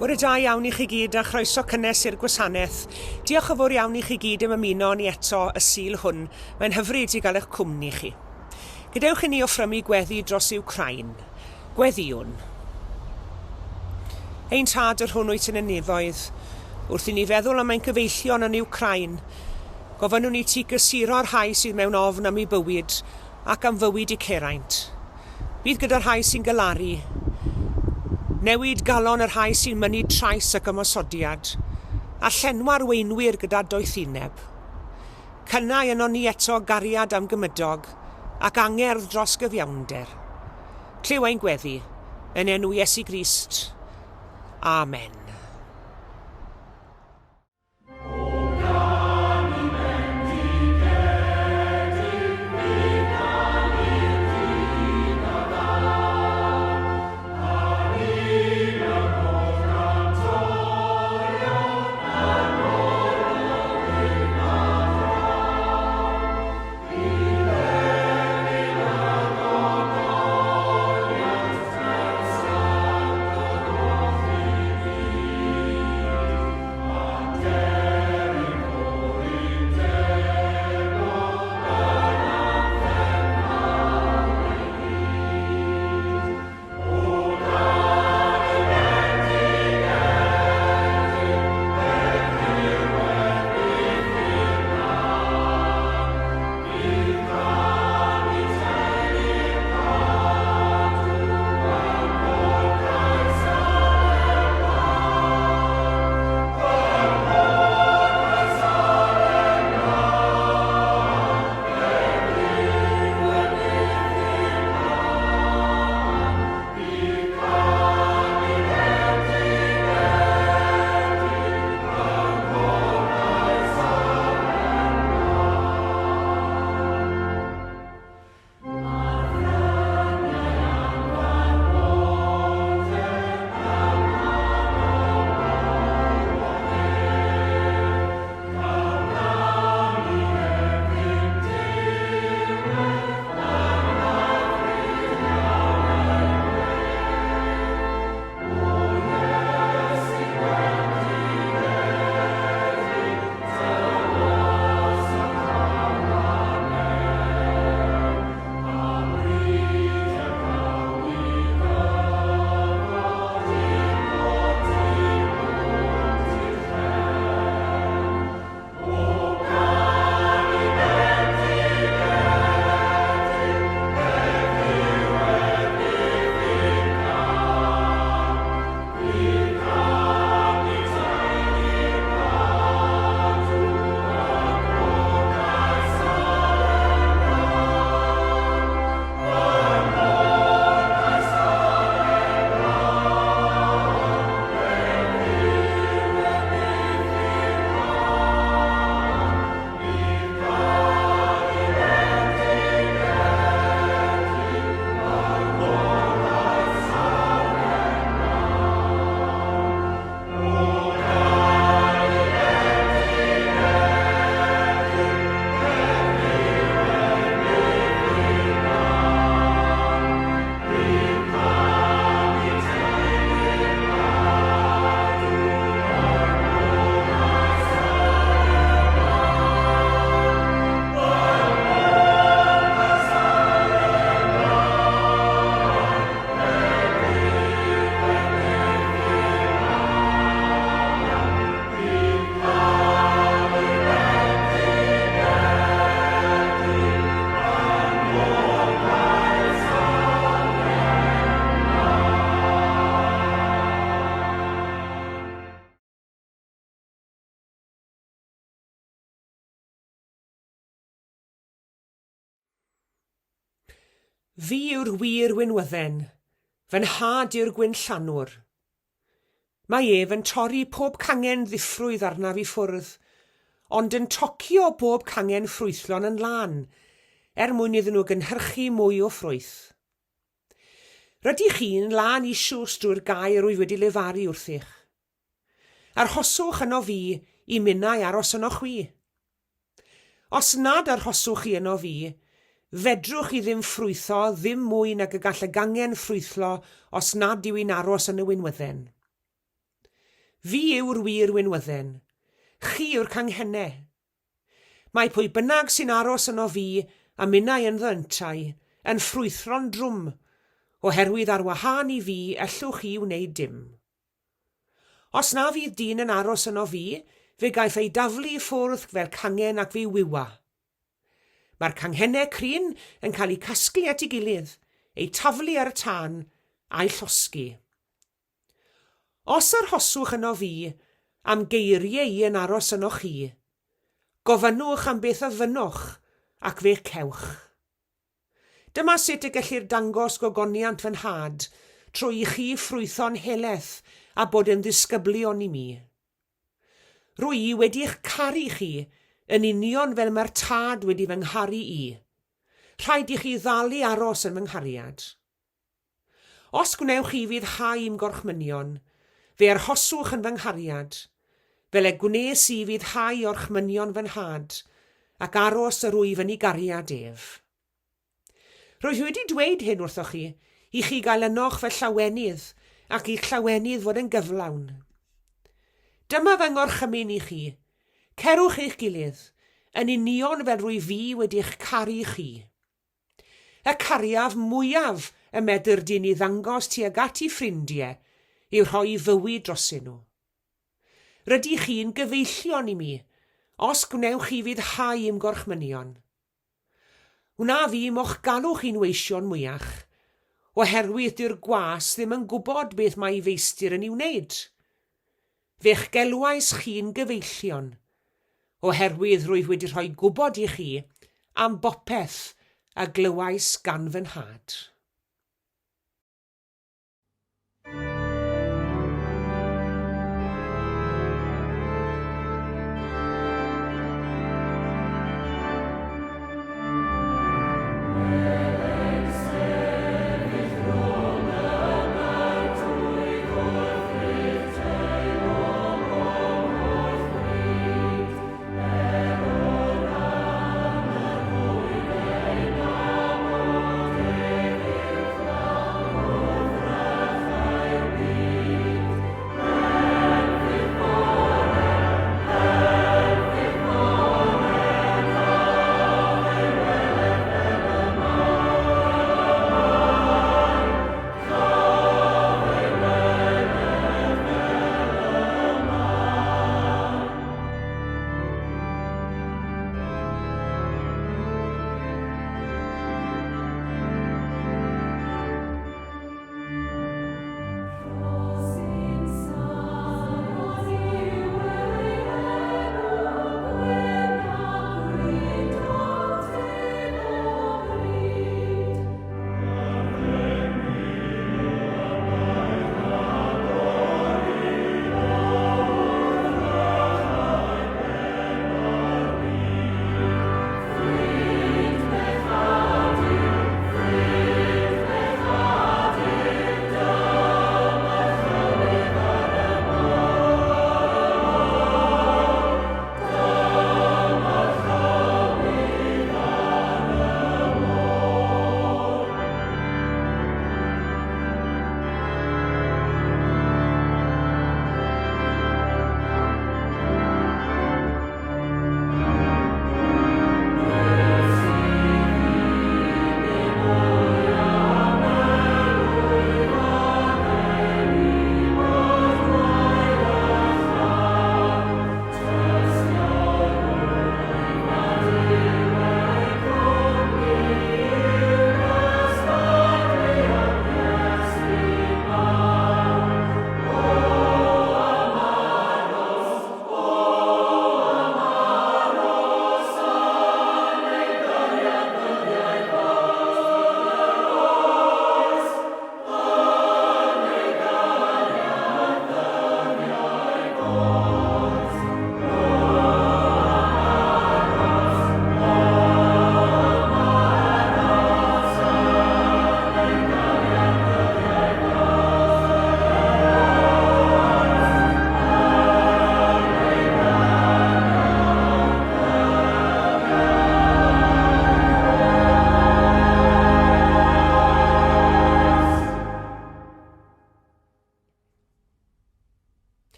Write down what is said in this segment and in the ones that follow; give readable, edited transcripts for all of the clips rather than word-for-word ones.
Bore da iawn i chi gyd a chroeso cynnes i'r gwasanaeth. Diolch yn fawr iawn i chi gyd am ymuno ni eto y Sul hwn. Mae'n hyfryd i gael eich cwmni chi. Gadewch i ni offrymu gweddi dros Wcrain. Gweddiwn. Ein tad yr hwn wyt yn y nefoedd. Wrth i ni feddwl am ein cyfeillion yn Wcrain. Gofynnwn ni ti gysuro'r rhai sydd mewn ofn am ei bywyd ac am fywyd i Ceraint. Bydd gyda'r rhai sy'n galaru. Newid galon yr rhai sy'n mynnu trais ac ymosodiad, a llenwa'r weinwyr gyda doethineb. Cynnau yno ni eto gariad am gymydog ac angerdd dros gyfiawnder. Clyw ein gweddi, yn enw Iesu Grist. Amen. Fi yw'r wir wynwydden, fy nhad yw'r gwynllanwr. Mae ef yn torri pob cangen ddiffrwydd arnaf I ffwrdd, ond yn tocio bob cangen ffrwythlon yn lan, mwyn iddyn nhw gynhyrchu mwy o ffrwyth. Rydych chi'n lan I siws drwy'r gair wyf wedi lefaru wrthych. Arhoswch yno fi I minnau aros yno chwi. Os nad arhoswch chi yno fi, fedrwch I ddim ffrwytho ddim mwy nag y gall y gangen ffrwythlo os nad yw i'n aros yn y wynwydden. Fi yw'r wir wynwydden. Chi yw'r canghennau. Mae pwy bynnag sy'n aros yno fi a minnau yn ddyntai yn ffrwythro'n drwm, oherwydd ar wahân i fi allwch chi wneud dim. Os na fydd dyn yn aros yno fi, fe gaiff ei daflu i ffwrdd fel cangen ac fi wywa. Mae'r canghennau cryn yn cael eu casglu at ei gilydd, eu taflu ar y tân a'i llosgu. Os arhoswch yno fi am geiriau i yn aros yno chi, gofynnwch am beth y fynwch ac fe cewch. Dyma sut y gellir dangos gogoniant fy nhad trwy i chi ffrwytho'n heleth a bod yn ddisgyblion i mi. Rwy i wedi'ch caru chi yn union fel mae'r tad wedi fy ngharu i. Rhaid i chi ddalu aros yn fy nghariad. Os gwnewch chi fyddhau i'm gorchmynion, fe arhoswch yn fy nghariad, fel e gwnes i fyddhau orchmynion fy nhad, ac aros yr wyf yn ei gariad ef. Rwyf wedi dweud hyn wrthoch i chi gael ynoch fel llawenydd ac i'ch llawenydd fod yn gyflawn. Dyma fy ngorchymyn i chi, cerwch eich gilydd, yn union fel rwy fi wedi'ch caru chi. Y cariaf mwyaf y medr dyn i ddangos tuag at ei ffrindiau yw rhoi fywyd drosyn nhw. Rydych chi'n gyfeillion i mi, os gwnewch chi fyddhau i'm gorchmynion. Wna fi mo'ch galwch chi'n weision mwyach, oherwydd dyw'r gwas ddim yn gwybod beth mae feistir yn ei wneud. Fe'ch gelwais chi'n gyfeillion, oherwydd rwyf wedi rhoi gwybod i chi am bopeth a glywais gan fy nhad.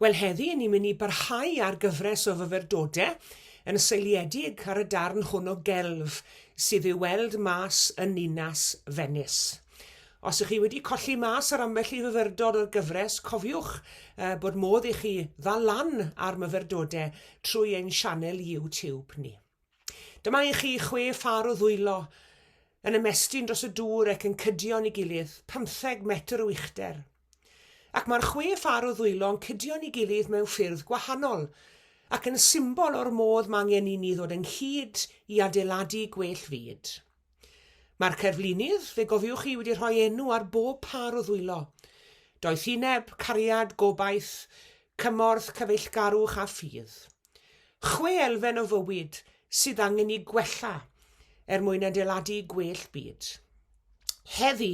Wel, heddi ni'n mynd i barhau ar gyfres o fyfyrdodau yn seiliedig ar y darn hwn o gelf sydd i'w weld mas yn Ninas Venice. Os ych chi wedi colli mas ar ambell i fyfyrdod o'r gyfres, cofiwch bod modd i chi ddal lan ar myfyrdodau trwy ein sianel YouTube ni. Dyma i chi 6 phar o ddwylo yn ymestyn dros y dŵr ac yn cydio'n ei gilydd 15 metr o uchder. Ac mae'r 6 phar o ddwylo yn cydio'n ei gilydd mewn ffyrdd gwahanol ac yn symbol o'r modd mae angen i ni ddod ynghyd i adeiladu gwell fyd. Mae'r cerflunydd, fe gofiwch chi, wedi rhoi enw ar bob par o ddwylo. Doethineb, cariad, gobaith, cymorth, cyfeillgarwch a ffydd. 6 elfen o fywyd sydd angen i gwella mwyn adeiladu gwell byd. Heddi,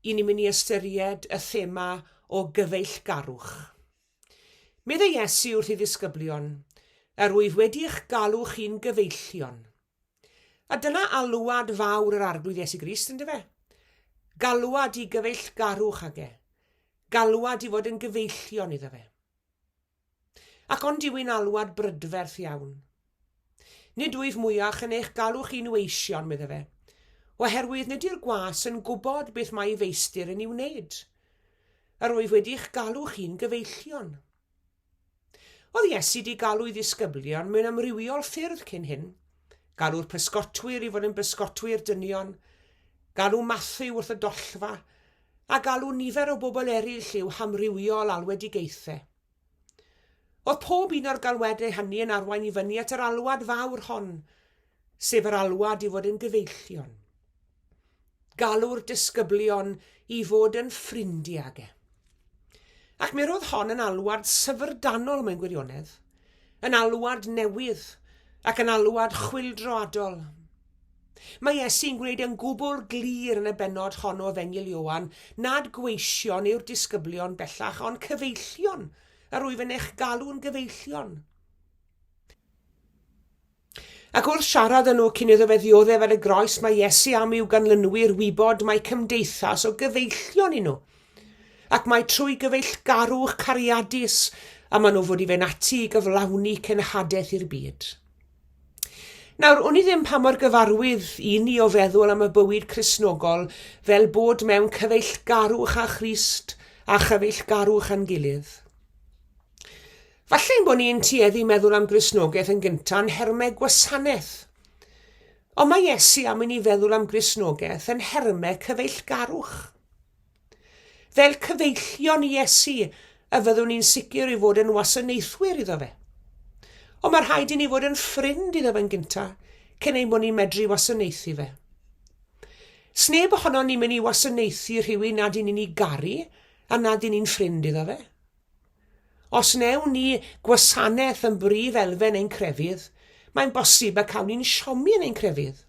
i ni'n mynd i ystyried y thema o gyfeillgarwch. Meddai Iesu wrth i ddisgyblion, yr wyf wedi'ch galw chi'n gyfeillion. A dyna alwad fawr yr arglwydd Iesu Grist, ynddo fe? Galwad i gyfeillgarwch ag e. Galwad i fod yn gyfeillion iddo fe. Ac ond yw ein alwad brydferth iawn. Nid wyf mwyach yn eich galw chi'n weision, medda fe, oherwydd nid yw'r gwas yn gwybod beth mae ei feistr yn ei wneud. Yr wyf wedi'ch galw chi'n gyfeillion. Oedd Iesu di galw i ddisgyblion mewn amrywiol ffyrdd cyn hyn. Galw'r pysgotwyr i fod yn bysgotwyr dynion, galw Matthew wrth y dollfa, a galw nifer o bobl eraill i'w hamrywiol alwedigaethau. Oedd pob un o'r galwedau hynny yn arwain i fyny at yr alwad fawr hon, sef yr alwad i fod yn gyfeillion. Galw'r disgyblion i fod yn ffrindiau. Ac mi roedd hon yn alwad syfrdanol mewn gwirionedd, yn alwad newydd, ac yn alwad chwyldroadol. Mae Iesu'n gwneud yn gwbl glir yn y bennod hon o Efengyl Ioan nad gweision yw'r disgyblion bellach, ond cyfeillion, yr wyf yn eich galw'n gyfeillion. Ac wrth siarad yn nhw cyn iddo fe ddioddef ar y groes, mae Iesu am i'w ganlynwyr wybod mae cymdeithas o gyfeillion i nhw. Ac mae trwy gyfeillgarwch cariadus a maen nhw fod i fe'n ati i gyflawni cenhadaeth i'r byd. Nawr, o'n i ddim pa mor gyfarwydd i ni o feddwl am y bywyd Cristnogol fel bod mewn cyfeillgarwch â Christ a chyfeillgarwch a'n gilydd. Falle'n bod ni'n tueddu meddwl am Gristnogaeth yn gynta'n hermau gwasanaeth. Ond mae Iesu am i ni feddwl am Gristnogaeth yn hermau cyfeillgarwch. Fel cyfeillion Iesu y fyddwn ni'n sicr i fod yn wasanaethwyr iddo fe. Ond mae'r rhaid i ni fod yn ffrind iddo fe'n gynta, cyn ein bod ni'n medru wasanaethu fe. Sneb ohono ni'n mynd i wasanaethu rhywun nad i ni'n ei garu, a nad i ni'n ffrind iddo fe. Os newn ni gwasanaeth yn brif elfen ein crefydd, mae'n bosib y cawn ni'n siomi yn ein crefydd.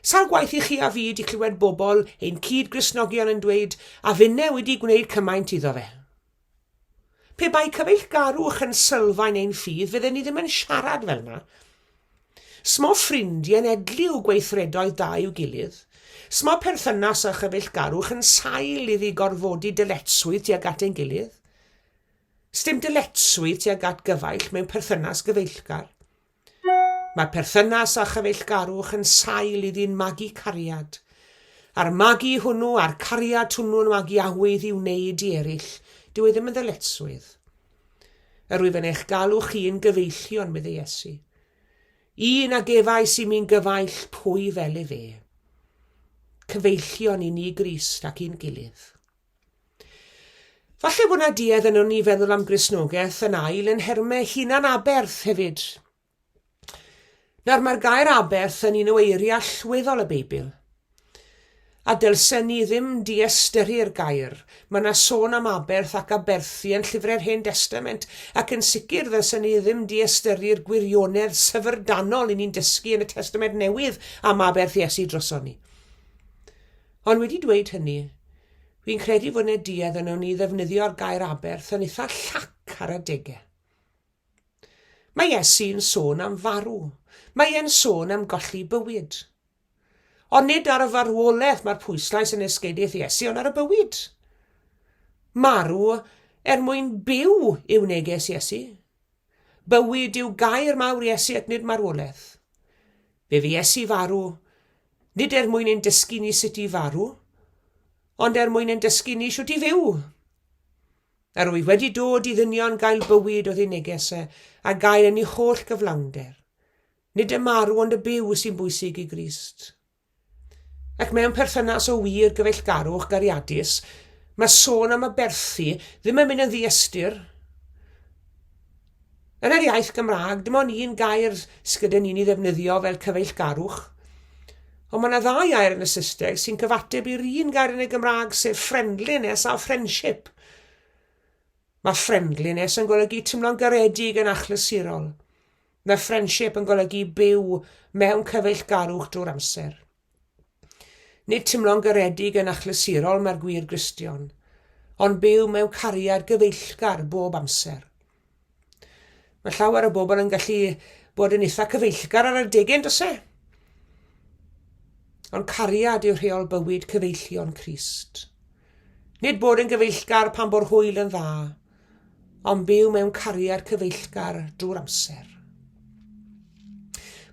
Sa'r gwaith i chi a fi di clywed bobl ein cyd-gristnogion yn dweud, a finne wedi gwneud cymaint iddo fe. Pe bai cyfeillgarwch yn sylfaen ein ffydd, fydden ni ddim yn siarad fel yna. Smo ffrindiau yn edliw gweithredoedd da i'w gilydd. Smo perthynas a chyfeillgarwch yn sail iddi gorfodi dyletswydd tuag at ein gilydd. Sdim dyletswydd tuag at gyfaill mewn perthynas gyfeillgar. Mae perthynas a chyfeillgarwch yn sail iddi'n magu cariad. A'r magu hwnnw a'r cariad hwnnw'n magu awydd i'w wneud i eraill. Dyw e ddim yn ddyletswydd. Yr wyf yn eich galw chi'n gyfeillion, medde Iesu. Un ag efau sy'n mi'n gyfaill pwy fel e fe. Cyfeillion i ni Grist ac i'n gilydd. Falle bod na duedd yn ni feddwl am Gristnogaeth yn ail yn hermau hunan aberth hefyd. Nawr mae'r gair aberth yn un o eiriau allweddol y Beibl. A dylsen ni ddim diestyru'r gair. Mae yna sôn am aberth ac aberthu yn llyfrau'r Hen Testament, ac yn sicr ddylsen ni ddim diestyru'r gwirionedd syfrdanol i ni'n dysgu yn y Testament Newydd am aberth Iesu droson ni. Ond wedi dweud hynny, fi'n credu fod yna duedd yn ni ddefnyddio'r gair aberth yn eitha llac ar adegau. Mae Iesu'n sôn am farw. Mae e'n sôn am golli bywyd. Ond nid ar y farwolaeth mae'r pwyslais yn esgeidiaeth Iesu, ond ar y bywyd. Marw mwyn byw yw neges Iesu. Bywyd yw gair mawr Iesu ac nid marwolaeth. Fe fi Iesu farw, nid mwyn ein dysgu ni sut i farw, ond mwyn ein dysgu ni sut i fyw. Rwyf wedi dod i ddynion gael bywyd o ei neges a gael yn ei holl gyflawnder. Nid y marw ond y byw sy'n bwysig i Grist. Ac mewn perthynas o wir gyfeillgarwch gariadus, mae sôn am y berthu ddim yn mynd yn ddiystyr. Yn yr iaith Gymraeg, dim ond un gair sgyda ni'n ei ddefnyddio fel cyfeillgarwch, ond mae yna ddau gair yn y Saesneg sy'n cyfateb i'r un gair yn y Gymraeg sef friendliness a friendship. Mae friendliness yn golygu teimlo'n garedig yn achlysurol. Mae friendship yn golygu byw mewn cyfeillgarwch drwy'r amser. Nid teimlo'n garedig yn achlysurol mae'r gwir Gristion, ond byw mewn cariad gyfeillgar bob amser. Mae llawer o bobl yn gallu bod yn eitha cyfeillgar ar y degyn, does e? Ond cariad yw rheol bywyd cyfeillion Crist. Nid bod yn gyfeillgar pan bod hwyl yn dda, ond byw mewn cariad cyfeillgar drwy'r amser.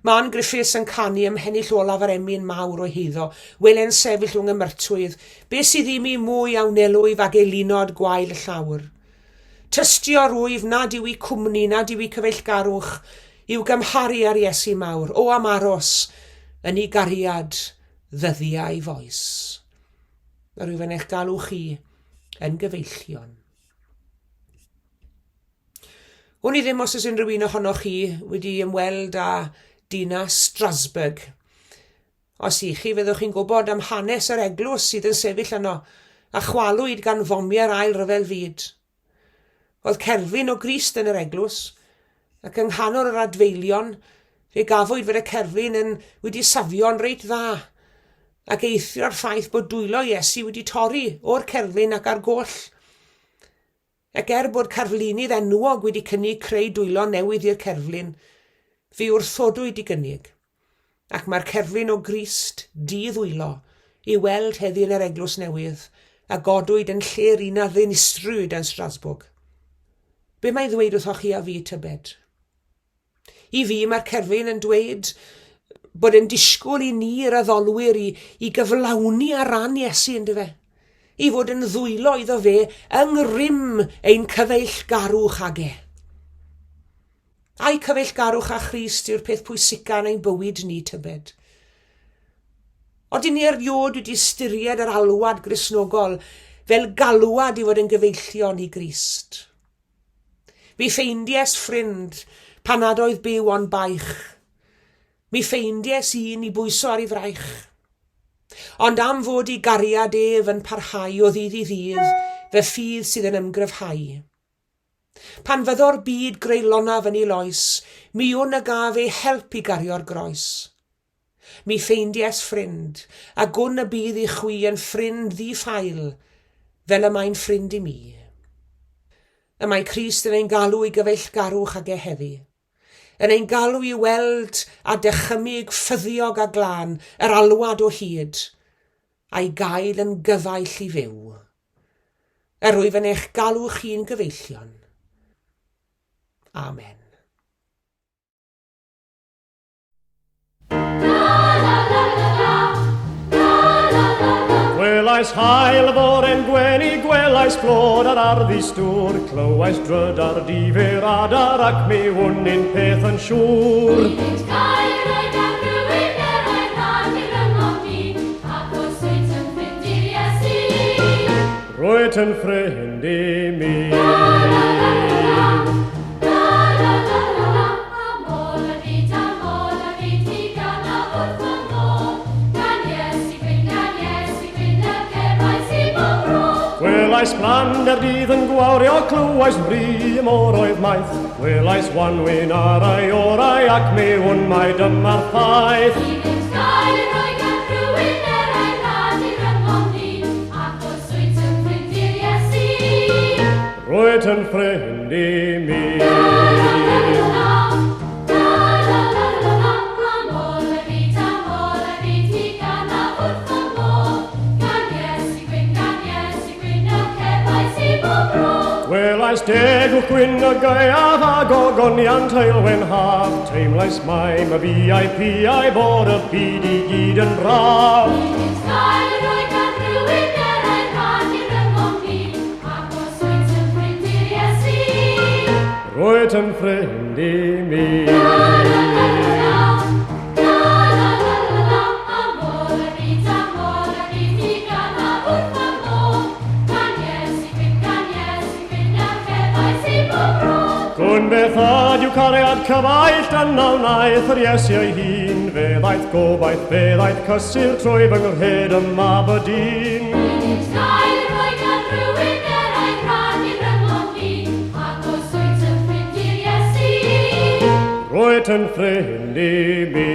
Ma'n Griffiths yn canu ymhennill olaf yr emyn mawr o hiddo, welen sefyll rhwng y myrtwydd, beth sydd ddim i mwy awnelwyf ag elunod gwael y llawr. Tystio rwyf nad yw i cwmni, nad yw i cyfeillgarwch, yw gymharu ar Iesu mawr, o am aros, yn ei gariad ddyddiau foes. A rwyf yn eich galw chi yn gyfeillion.Wn i ddim os oes unrhyw un ohonoch chi wedi ymweld â dinas Strasbourg. Os i chi fyddwch chi'n gwybod am hanes yr eglwys sydd yn sefyll yno a chwalwyd gan fomiau'r ail ryfel fyd. Oedd cerflun o Grist yn yr eglwys ac yng nghanol yr adfeilion fe gafwyd fod y cerflun wedi safio'n reit dda ac eithio'r ffaith bod dwylo Iesu wedi torri o'r cerflun ac ar goll. Ac bod carflunydd enwog wedi cynnig creu dwylo newydd i'r cerflun, fe wrthodwyd i gynnig, ac mae'r cerflun o Grist di-ddwylo i weld heddi yn yr eglwys newydd a godwyd yn lle'r un a ddinistrwyd yn Strasbourg. Be mae'n ddweud wrthoch chi a fi tybed? I fi mae'r cerflun yn dweud bod yn disgwyl i ni'r addolwyr i gyflawni ar ran Iesu yn dyfe, i fod yn ddwylo iddo fe yng ngrym ein cyfeillgarwch ag e. A'i cyfeillgarwch a Christ yw'r peth pwysica yn ein bywyd ni tybed. Odyn ni eriod wedi styried yr alwad Gristnogol fel galwad i fod yn gyfeillion i Grist. Mi ffeindies ffrind pan nad oedd byw ond baich. Mi ffeindies un i bwyso ar ei fraich. Ond am fod i gariad ef yn parhau o ddydd i ddydd, fe ffydd sydd yn ymgryfhau. Pan fyddo'r byd greulonaf yn ei loes, mi wn y gaf ei help i gario'r groes. Mi ffeindies ffrind, a gwn y bydd i chwi yn ffrind ddiffail, fel y mae'n ffrind i mi. Y mae Crist yn ein galw i gyfeillgarwch ag e heddi. Yn ein galw i weld a dychymyg ffyddiog a glân yr alwad o hyd, a'i gael yn gyfaill i fyw. Rwyf yn eich galw chi'n gyfeillion. Amen. Gwelais hael foren gwenu, gwelais blod ar arddi stwr, clywais dryd ar difyr adar ac mi wnnyn peth yn siŵr. Bydd gair oed ar rhywun oedd nad i'r ymwni, ac o swyt yn ffrind i'r Iesu. Rwyt yn ffrind i mi. Gwelais blander dydd yn gwawrio, clywais mri y moroedd maith. Gwelais wanwyn ar ei orau ac mi wn mai dyma'r ffaith. Bydd gair oed ar rhywun oedd nad i'r ymwni, ac o swyt yn ffrind i'r Iesu. Rwyt yn ffrind i mi. Gwelais degwch gwyn y gaiaf a gogonian teilwen haf. Teimlais mai my VIP bod y byd I gyd yn braf. Gael yr oed gan rhywun ein rhan i'r rhyngom ni, ac os wyt yn ffrindiau Iesu. Roedd yn ffrind I mi. Gwn beth ad yw cariad cyfaill dyna wnaeth yr Iesu ei hun. Fe ddaeth gobaith, fe ddaeth cysur trwy fy ngyrhed ym Aberdeen. Gael yr oed gan rhywun ein rhan i'r rhyngom ni, ac os wyt yn ffrindiau Iesu. Roedd yn ffrind I mi.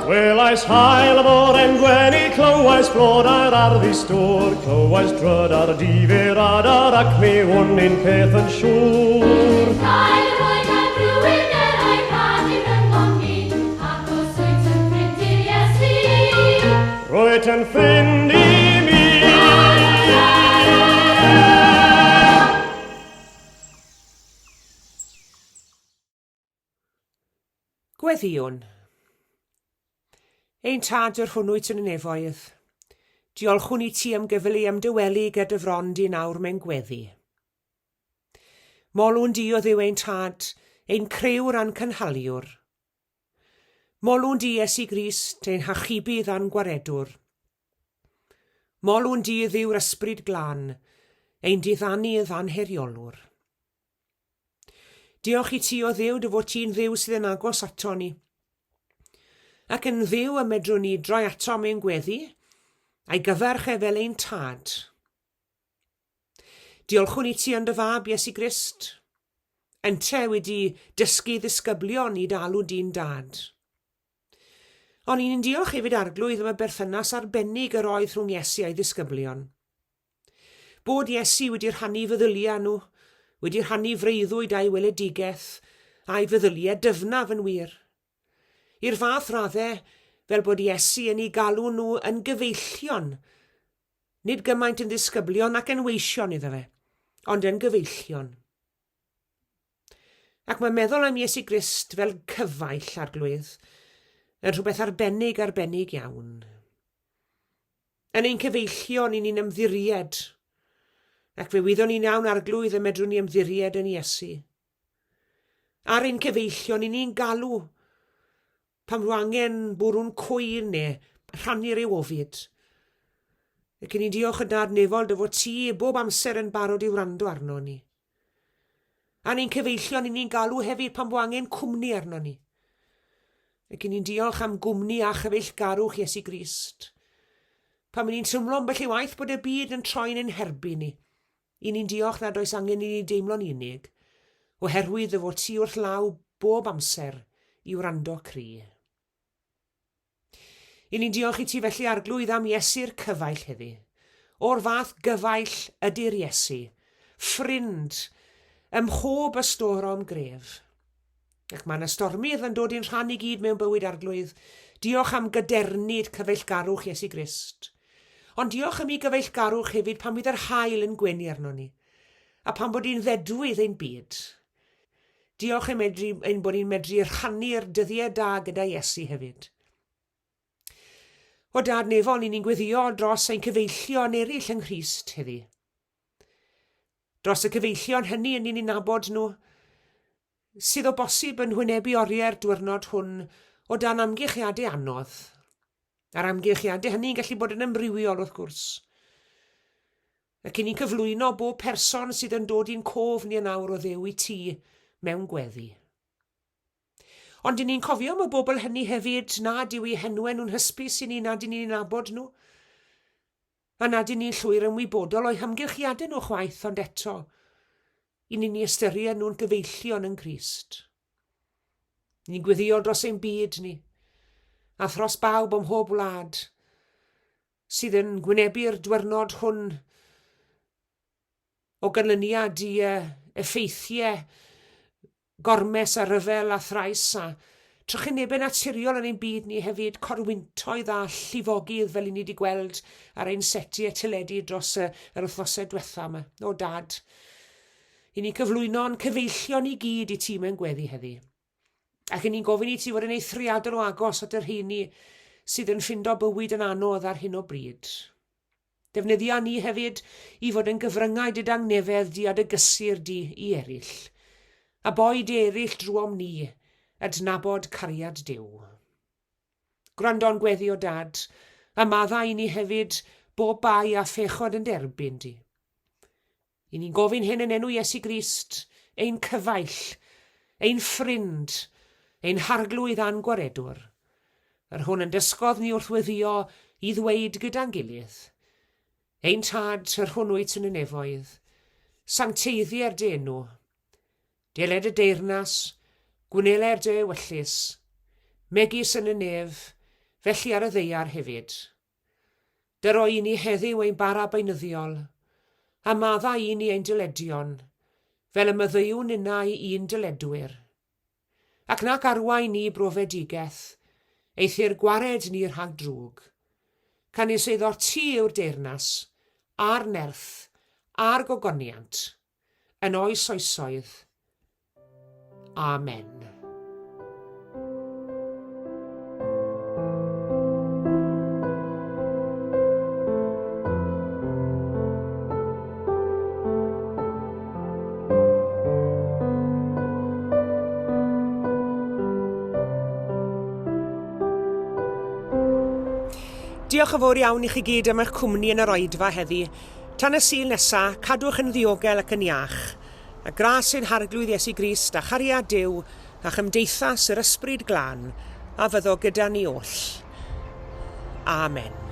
Gwelais hael y foren gwenu, clywais flodau'r arddi stwr, clywais dryd ar y difyr adar ac mi hwn un peth yn siŵr. Gael yr oed gan rhywun ein rhan i'r rhyngom ni, ac os wyt yn ffrindiau Iesu. Roedd yn ffrind I mi. Gweddiwn. Ein tad yr hwnnwyt yn y nefoedd. Diolchwn I ti am gyfle am dywelu gyda fron di nawr mewn gweddi. Molwn di o ddiw ein tad, ein crewr a'n cynhaliwr. Molwn di Iesu Grist, ein hachubydd a'n gwaredwr. Molwn di ddiw'r ysbryd glân, ein diddanydd a'n heriolwr. Diolch I ti o ddiw dy fod ti'n ddiw sydd yn agos ato ni. Ac yn ddiw y medrwn ni droi ato mewn gweddi, a'i gyferch fel ein tad. Diolchwn I ti yn dy fab Iesu Grist, yn te wedi dysgu ddisgyblion I dalw di'n dad. Ond ni'n diolch hefyd arglwydd am y berthynas arbennig yr oedd rhwng Iesu a'i ddisgyblion. Bod Iesu wedi rhannu feddyliau nhw, wedi rhannu freuddwyd a'i weledigaeth, a'i feddyliau dyfnaf yn wir. I'r fath raddau, fel bod Iesu yn ei galw nhw yn gyfeillion, nid gymaint yn ddisgyblion ac yn weision iddo fe, ond yn gyfeillion. Ac mae'n meddwl am Iesu Grist fel cyfaill arglwydd, yn rhywbeth arbennig iawn. Yn ein cyfeillion I ni'n ymddiried, ac fe wyddwn ni'n iawn arglwydd y medrwn ni ymddiried yn Iesu. Ar ein cyfeillion I ni'n galw, pam rwy angen bwrw'n cwyn neu rhannu'r ei ofid. Ac ni'n diolch yn dad nefol dy fod ti bob amser yn barod I wrando arno ni. A ni'n cyfeillion I ni'n galw hefyd pam rwy angen cwmni arno ni. Ac ni'n diolch am gwmni a chyfeillgarwch Iesu Grist. Pam ni'n trymlo ambell I waith bod y byd yn troi'n ein herbyn ni. I ni'n diolch nad oes angen I ni deimlo'n unig, oherwydd y fod ti wrth law bob amser I wrando cry. I ni'n diolch I ti felly arglwydd am Iesu'r cyfaill heddi. O'r fath gyfaill ydy'r Iesu, ffrind, ym mhob ystorom gref. Ac mae'n ystormydd yn dod i'n rhan I gyd mewn bywyd arglwydd. Diolch am gydernid cyfeillgarwch Iesu Grist. Ond diolch am I gyfeillgarwch hefyd pan bydd yr haul yn gwenu arno ni, a pan bod i'n ddedwydd ein byd. Diolch ein bod ni'n medru rhannu'r dyddiau da gyda Iesu hefyd. O dad nefol, ni'n gweddio dros ein cyfeillion eraill yng Nghrist heddi. Dros y cyfeillion hynny yn ni'n nabod nhw, sydd o bosib yn hwynebu oriau'r diwrnod hwn o dan amgylchiadau anodd. A'r amgylchiadau hynny'n gallu bod yn ymrywiol wrth gwrs. Ac ni'n cyflwyno bob person sydd yn dod i'n cof ni yn awr o ddew I ti mewn gweddi. Ond ni'n cofio am y bobl hynny hefyd nad yw eu henwau nhw'n hysbys I ni nad yw ni'n nabod nhw. A nad yw ni'n llwyr ymwybodol o'i hamgylchiadau nhw chwaith, ond eto, I ni'n ystyried nhw'n gyfeillion yn Crist. Ni'n gweddio dros ein byd ni, a thros bawb ym mhob wlad, sydd yn gwynebu'r diwrnod hwn o ganlyniad I effeithiau gormes a ryfel a thrais a trychinebau naturiol yn ein byd ni hefyd, corwyntoedd a llifogydd fel i ni wedi gweld ar ein setiau teledu dros yr wythnosau diwethaf yma. O dad, i ni cyflwyno'n cyfeillion i gyd i ti mewn gweddi heddi. Ac i ni'n gofyn i ti fod yn eithriadol o agos at yr rheini sydd yn ffindo bywyd yn anodd ar hyn o bryd. Defnyddia ni hefyd i fod yn gyfryngau dydang nefedd di a dy gysur di i eraill, a boed eraill drwom ni, adnabod cariad Duw. Gwrando'n gweddi o dad, a madda i ni hefyd bob bai a phechod yn derbyn di. I ni'n gofyn hyn yn enw Iesu Grist, ein cyfaill, ein ffrind, ein harglwydd a'n gwaredwr. Yr hwn yn dysgodd ni wrth weddio i ddweud gyda'n gilydd. Ein tad, yr hwn wyt yn y nefoedd, sancteiddiau'r dy enw, deled y deyrnas, gwnelau'r dy ewyllus, megis yn y nef, felly ar y ddeiar hefyd. Dyro i ni heddiw ein bara beunyddiol, a madda i ni ein dyledion, fel y myddeiwn yna i un dyledwyr. Ac nac arwain ni brofedigaeth, eithir gwared ni rhag drwg. Canis eiddo'r ti yw'r deyrnas, a'r nerth, a'r gogoniant, yn oes oesoedd. Amen. Diolch yn fawr iawn i chi gyd am eich cwmni yn yr oedfa heddi. Tan y sul nesaf, cadwch yn ddiogel ac yn iach. A gras ein harglwydd Iesu Grist a chariad Duw a chymdeithas yr ysbryd glân a fyddo gyda ni oll. Amen.